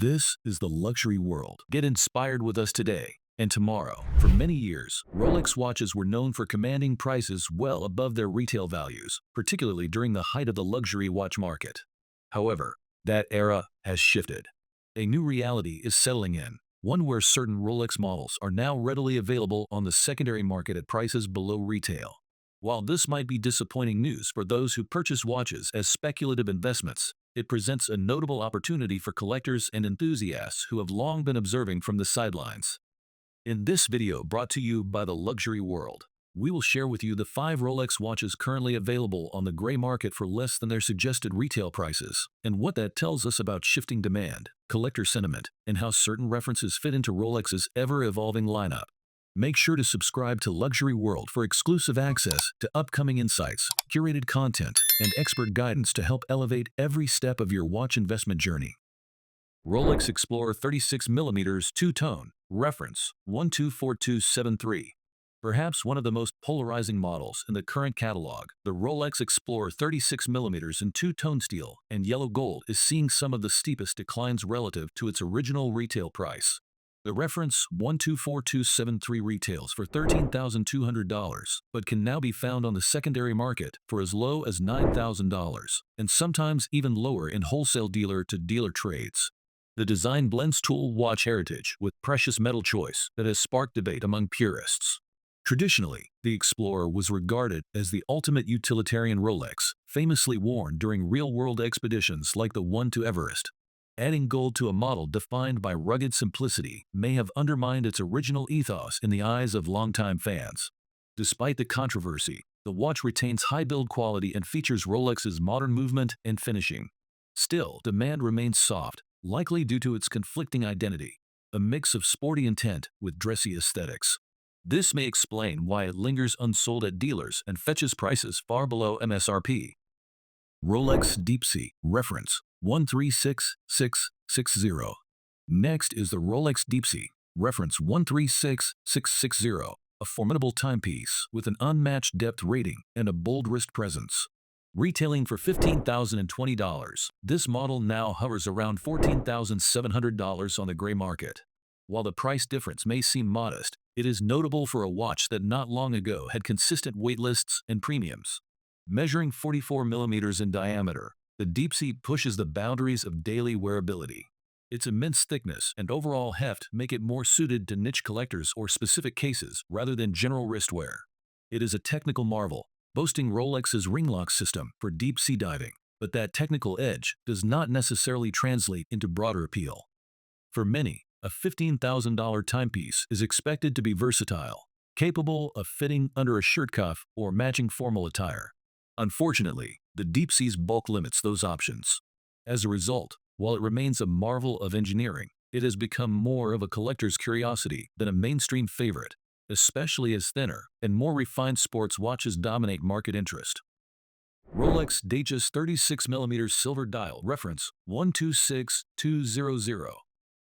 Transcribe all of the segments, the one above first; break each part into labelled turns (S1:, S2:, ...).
S1: This is the luxury world. Get inspired with us today and tomorrow. For many years, Rolex watches were known for commanding prices well above their retail values, particularly during the height of the luxury watch market. However, that era has shifted. A new reality is settling in, one where certain Rolex models are now readily available on the secondary market at prices below retail. While this might be disappointing news for those who purchase watches as speculative investments, it presents a notable opportunity for collectors and enthusiasts who have long been observing from the sidelines. In this video brought to you by the Luxury World, we will share with you the 5 Rolex watches currently available on the gray market for less than their suggested retail prices, and what that tells us about shifting demand, collector sentiment, and how certain references fit into Rolex's ever-evolving lineup. Make sure to subscribe to Luxury World for exclusive access to upcoming insights, curated content, and expert guidance to help elevate every step of your watch investment journey. Rolex Explorer 36mm two-tone, reference 124273. Perhaps one of the most polarizing models in the current catalog, the Rolex Explorer 36mm in two-tone steel and yellow gold is seeing some of the steepest declines relative to its original retail price. The reference 124273 retails for $13,200, but can now be found on the secondary market for as low as $9,000, and sometimes even lower in wholesale dealer-to-dealer trades. The design blends tool watch heritage with precious metal choice that has sparked debate among purists. Traditionally, the Explorer was regarded as the ultimate utilitarian Rolex, famously worn during real-world expeditions like the one to Everest. Adding gold to a model defined by rugged simplicity may have undermined its original ethos in the eyes of longtime fans. Despite the controversy, the watch retains high build quality and features Rolex's modern movement and finishing. Still, demand remains soft, likely due to its conflicting identity, a mix of sporty intent with dressy aesthetics. This may explain why it lingers unsold at dealers and fetches prices far below MSRP. Rolex Deepsea, reference 136660. Next is the Rolex Deepsea, reference 136660, a formidable timepiece with an unmatched depth rating and a bold wrist presence. Retailing for $15,020, this model now hovers around $14,700 on the gray market. While the price difference may seem modest, it is notable for a watch that not long ago had consistent waitlists and premiums. Measuring 44mm in diameter, the Deepsea pushes the boundaries of daily wearability. Its immense thickness and overall heft make it more suited to niche collectors or specific cases rather than general wrist wear. It is a technical marvel, boasting Rolex's ring lock system for deep sea diving, but that technical edge does not necessarily translate into broader appeal. For many, a $15,000 timepiece is expected to be versatile, capable of fitting under a shirt cuff or matching formal attire. Unfortunately, the Deepsea's bulk limits those options. As a result, while it remains a marvel of engineering, it has become more of a collector's curiosity than a mainstream favorite, especially as thinner and more refined sports watches dominate market interest. Rolex Datejust 36mm silver dial, reference 126200.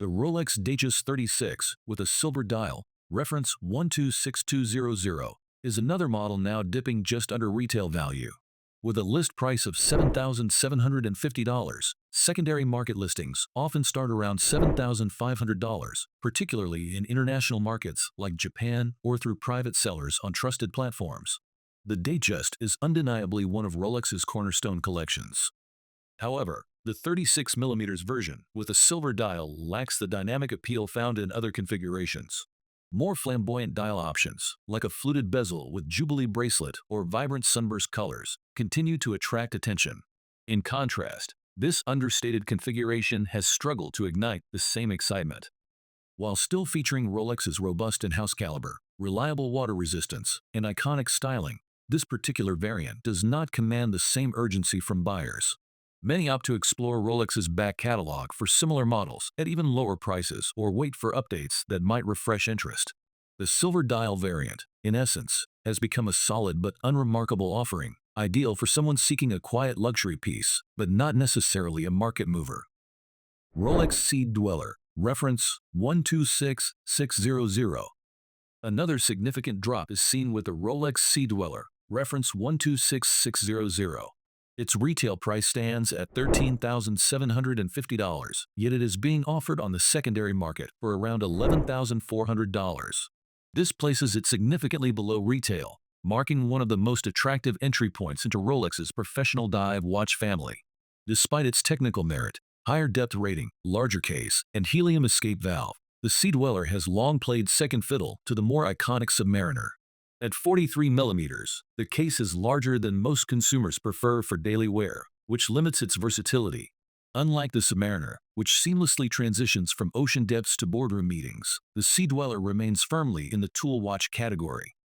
S1: The Rolex Datejust 36 with a silver dial, reference 126200, is another model now dipping just under retail value. With a list price of $7,750, secondary market listings often start around $7,500, particularly in international markets like Japan or through private sellers on trusted platforms. The Datejust is undeniably one of Rolex's cornerstone collections. However, the 36mm version with a silver dial lacks the dynamic appeal found in other configurations. More flamboyant dial options, like a fluted bezel with Jubilee bracelet or vibrant sunburst colors, continue to attract attention. In contrast, this understated configuration has struggled to ignite the same excitement. While still featuring Rolex's robust in-house caliber, reliable water resistance, and iconic styling, this particular variant does not command the same urgency from buyers. Many opt to explore Rolex's back catalog for similar models at even lower prices or wait for updates that might refresh interest. The silver dial variant, in essence, has become a solid but unremarkable offering, ideal for someone seeking a quiet luxury piece, but not necessarily a market mover. Rolex Seed Dweller, reference 126600. Another significant drop is seen with the Rolex Sea Dweller, reference 126600. Its retail price stands at $13,750, yet it is being offered on the secondary market for around $11,400. This places it significantly below retail, marking one of the most attractive entry points into Rolex's professional dive watch family. Despite its technical merit, higher depth rating, larger case, and helium escape valve, the Sea Dweller has long played second fiddle to the more iconic Submariner. At 43 millimeters, the case is larger than most consumers prefer for daily wear, which limits its versatility. Unlike the Submariner, which seamlessly transitions from ocean depths to boardroom meetings, the Sea Dweller remains firmly in the tool watch category.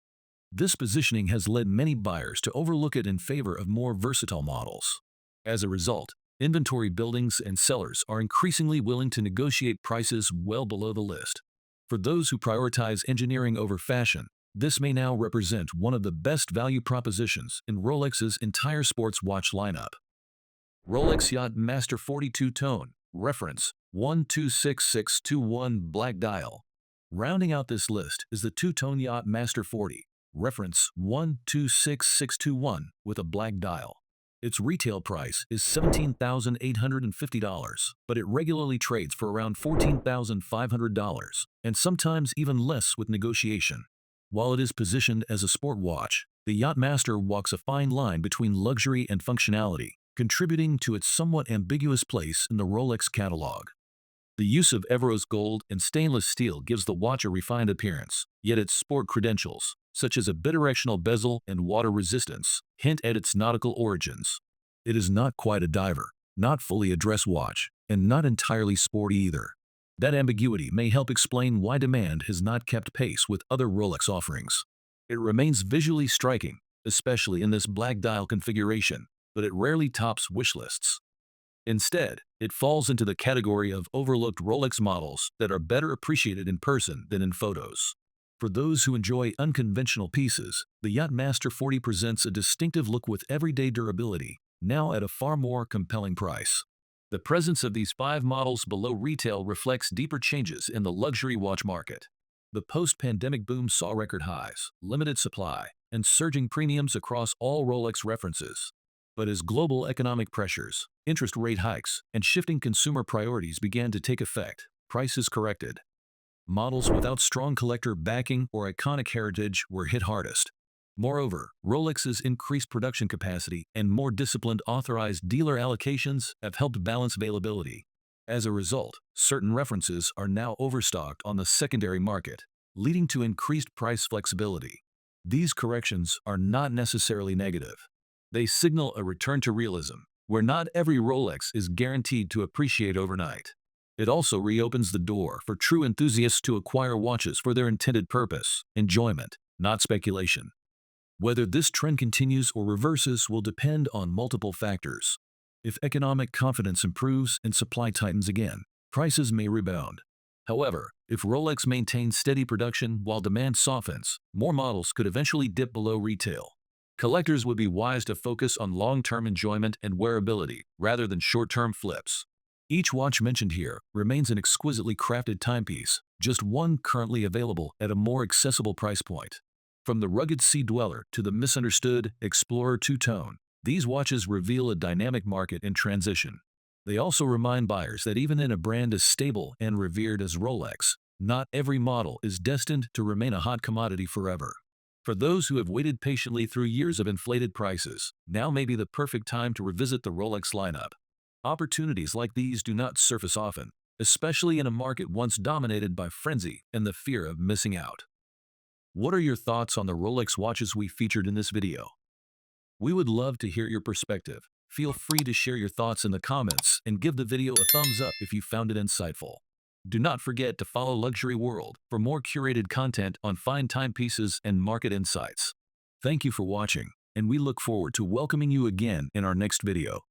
S1: This positioning has led many buyers to overlook it in favor of more versatile models. As a result, inventory buildings and sellers are increasingly willing to negotiate prices well below the list. For those who prioritize engineering over fashion, this may now represent one of the best value propositions in Rolex's entire sports watch lineup. Rolex Yacht-Master 42 Tone, reference 126621 black dial. Rounding out this list is the two-tone Yacht-Master 40, reference 126621 with a black dial. Its retail price is $17,850, but it regularly trades for around $14,500, and sometimes even less with negotiation. While it is positioned as a sport watch, the Yacht-Master walks a fine line between luxury and functionality, contributing to its somewhat ambiguous place in the Rolex catalog. The use of Everose gold and stainless steel gives the watch a refined appearance, yet its sport credentials, such as a bidirectional bezel and water resistance, hint at its nautical origins. It is not quite a diver, not fully a dress watch, and not entirely sporty either. That ambiguity may help explain why demand has not kept pace with other Rolex offerings. It remains visually striking, especially in this black dial configuration, but it rarely tops wish lists. Instead, it falls into the category of overlooked Rolex models that are better appreciated in person than in photos. For those who enjoy unconventional pieces, the Yacht-Master 40 presents a distinctive look with everyday durability, now at a far more compelling price. The presence of these 5 models below retail reflects deeper changes in the luxury watch market. The post-pandemic boom saw record highs, limited supply, and surging premiums across all Rolex references. But as global economic pressures, interest rate hikes, and shifting consumer priorities began to take effect, prices corrected. Models without strong collector backing or iconic heritage were hit hardest. Moreover, Rolex's increased production capacity and more disciplined authorized dealer allocations have helped balance availability. As a result, certain references are now overstocked on the secondary market, leading to increased price flexibility. These corrections are not necessarily negative. They signal a return to realism, where not every Rolex is guaranteed to appreciate overnight. It also reopens the door for true enthusiasts to acquire watches for their intended purpose, enjoyment, not speculation. Whether this trend continues or reverses will depend on multiple factors. If economic confidence improves and supply tightens again, prices may rebound. However, if Rolex maintains steady production while demand softens, more models could eventually dip below retail. Collectors would be wise to focus on long-term enjoyment and wearability rather than short-term flips. Each watch mentioned here remains an exquisitely crafted timepiece, just one currently available at a more accessible price point. From the rugged Sea Dweller to the misunderstood Explorer two-tone, these watches reveal a dynamic market in transition. They also remind buyers that even in a brand as stable and revered as Rolex, not every model is destined to remain a hot commodity forever. For those who have waited patiently through years of inflated prices, now may be the perfect time to revisit the Rolex lineup. Opportunities like these do not surface often, especially in a market once dominated by frenzy and the fear of missing out. What are your thoughts on the Rolex watches we featured in this video? We would love to hear your perspective. Feel free to share your thoughts in the comments and give the video a thumbs up if you found it insightful. Do not forget to follow Luxury World for more curated content on fine timepieces and market insights. Thank you for watching, and we look forward to welcoming you again in our next video.